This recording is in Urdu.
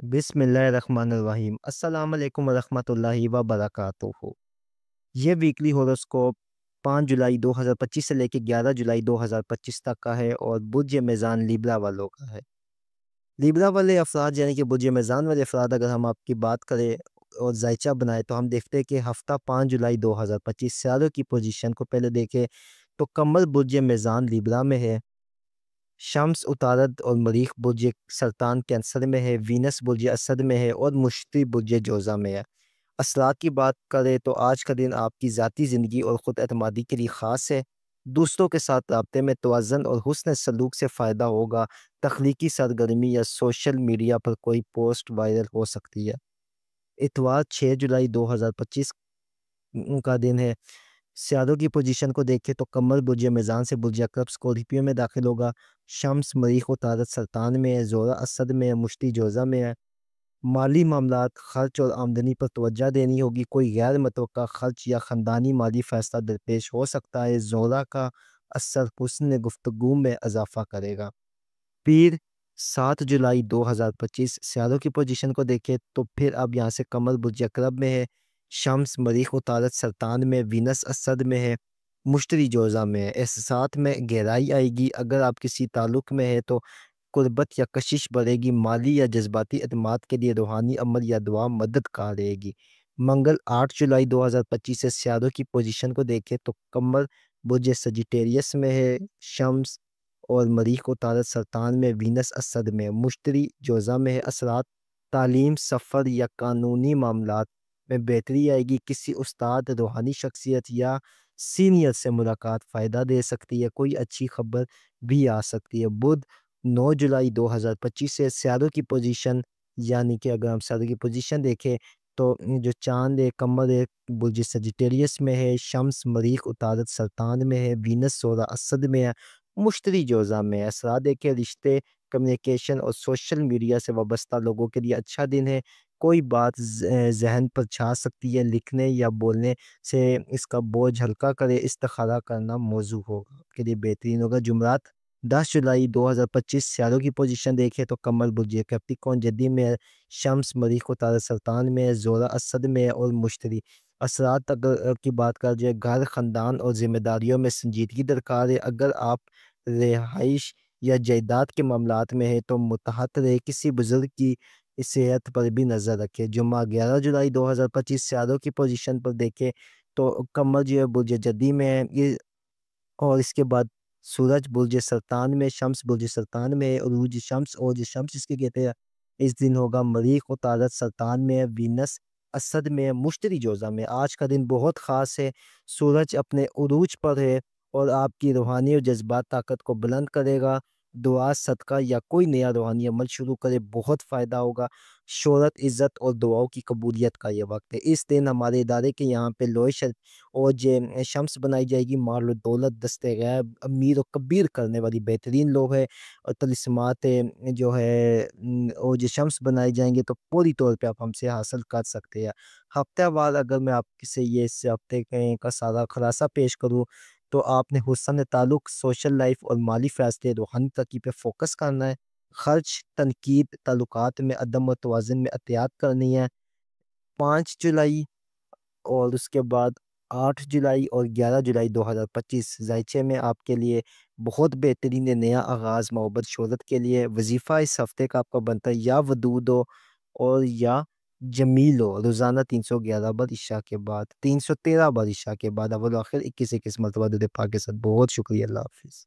بسم اللہ الرحمن الرحیم۔ السلام علیکم ورحمۃ اللہ وبرکاتہ۔ یہ ویکلی ہوراسکوپ 5 جولائی 2025 سے لے کے 11 جولائی 2025 تک کا ہے اور برج میزان لیبرا والوں کا ہے۔ لیبرا والے افراد یعنی کہ برج میزان والے افراد اگر ہم آپ کی بات کریں اور زائچہ بنائے تو ہم دیکھتے ہیں کہ ہفتہ 5 جولائی 2025 سیاروں کی پوزیشن کو پہلے دیکھیں تو قمر برج میزان لیبرا میں ہے، شمس عطارد اور مریخ برج سرطان کینسر میں ہے، وینس برج اسد میں ہے اور مشتری برج جوزہ میں ہے۔ اثرات کی بات کریں تو آج کا دن آپ کی ذاتی زندگی اور خود اعتمادی کے لیے خاص ہے، دوسروں کے ساتھ رابطے میں توازن اور حسن سلوک سے فائدہ ہوگا، تخلیقی سرگرمی یا سوشل میڈیا پر کوئی پوسٹ وائرل ہو سکتی ہے۔ اتوار 6 جولائی 2025 کا دن ہے، سیاروں کی پوزیشن کو دیکھیں تو قمر برج میزان سے برج عقرب اسکورپیو میں داخل ہوگا، شمس مریخ عطارد سرطان میں ہے، زہرہ اسد میں ہے، مشتری جوزہ میں ہے۔ مالی معاملات، خرچ اور آمدنی پر توجہ دینی ہوگی، کوئی غیر متوقع خرچ یا خاندانی مالی فیصلہ درپیش ہو سکتا ہے، زہرہ کا اثر حسن گفتگو میں اضافہ کرے گا۔ پیر 7 جولائی 2025 سیاروں کی پوزیشن کو دیکھیں تو پھر اب یہاں سے قمر برج عقرب میں ہے، شمس مریخ عطارد سرطان میں، وینس اسد میں ہے، مشتری جوزہ میں ہے۔ احساسات میں گہرائی آئے گی، اگر آپ کسی تعلق میں ہے تو قربت یا کشش بڑھے گی، مالی یا جذباتی اعتماد کے لیے روحانی عمل یا دعا مددگار رہے گی۔ منگل 8 جولائی 2025 سے سیاروں کی پوزیشن کو دیکھیں تو قمر برج سجیٹیریس میں ہے، شمس اور مریخ عطارد سرطان میں، وینس اسد میں، مشتری جوزہ میں ہے۔ اثرات تعلیم، سفر یا قانونی معاملات میں بہتری آئے گی، کسی استاد، روحانی شخصیت یا سینئر سے ملاقات فائدہ دے سکتی ہے، کوئی اچھی خبر بھی آ سکتی ہے۔ بدھ 9 جولائی 2025 سے سیاروں کی پوزیشن یعنی کہ اگر ہم سیاروں کی پوزیشن دیکھیں تو جو چاند ہے قمر ہے برج سجیٹیریس میں ہے، شمس مریخ عطارد سرطان میں ہے، وینس زہرہ اسد میں ہے، مشتری جوزہ میں ہے۔ اثرات دیکھیں رشتے، کمیونیکیشن اور سوشل میڈیا سے وابستہ لوگوں کے لیے اچھا دن ہے، کوئی بات ذہن پر چھا سکتی ہے، لکھنے یا بولنے سے اس کا بوجھ ہلکا کرے، استخارہ کرنا موضوع ہوگا آپ کے لیے بہترین ہوگا۔ جمعرات 10 جولائی 2025 سیاروں کی پوزیشن دیکھیں تو قمر برج کیپریکون جدی میں ہے، شمس مریخ عطارد سرطان میں ہے، زہرہ اسد میں ہے اور مشتری۔ اثرات اگر کی بات کر جائے گھر، خاندان اور ذمہ داریوں میں سنجیدگی درکار ہے، اگر آپ رہائش یا جائیداد کے معاملات میں ہے تو متحد رہے، کسی بزرگ کی صحت پر بھی نظر رکھے۔ جمعہ 11 جولائی 2025 سیاروں کی پوزیشن پر دیکھیں تو قمر جو ہے برج جدی میں ہے اور اس کے بعد سورج برج سرطان میں، شمس برج سرطان میں ہے، عروج شمس اور شمس اس کے کہتے ہیں اس دن ہوگا، مریخ عطارد سرطان میں ہے، وینس اسد میں ہے، مشتری جوزہ میں۔ آج کا دن بہت خاص ہے، سورج اپنے عروج پر ہے اور آپ کی روحانی اور جذبات طاقت کو بلند کرے گا، دعا، صدقہ یا کوئی نیا روحانی عمل شروع کرے، بہت فائدہ ہوگا۔ شہرت، عزت اور دعاؤں کی قبولیت کا یہ وقت ہے۔ اس دن ہمارے ادارے کے یہاں پہ لوہے اور شمس بنائی جائے گی، مال و دولت، دست غیب، امیر و کبیر کرنے والی بہترین لوگ ہے اور طلسمات جو ہے اور جو شمس بنائے جائیں گے تو پوری طور پہ آپ ہم سے حاصل کر سکتے ہیں۔ ہفتہ وار اگر میں آپ سے یہ اس ہفتے کا سارا خلاصہ پیش کروں تو آپ نے حسن تعلق، سوشل لائف اور مالی فیصلے، روحانی ترقی پہ فوکس کرنا ہے، خرچ، تنقید، تعلقات میں عدم متوازن میں احتیاط کرنی ہے۔ 5 جولائی اور اس کے بعد 8 جولائی اور 11 جولائی 2025 زائچے میں آپ کے لیے بہت بہترین نیا آغاز، محبت، شہرت کے لیے وظیفہ اس ہفتے کا آپ کا بنتا ہے یا ودود ہو اور یا جمیل ہو، روزانہ 311 بار عشاء کے بعد، 313 بار عشاء کے بعد، اول و آخر 21 مرتبہ درود پاک کے ساتھ۔ بہت شکریہ، اللہ حافظ۔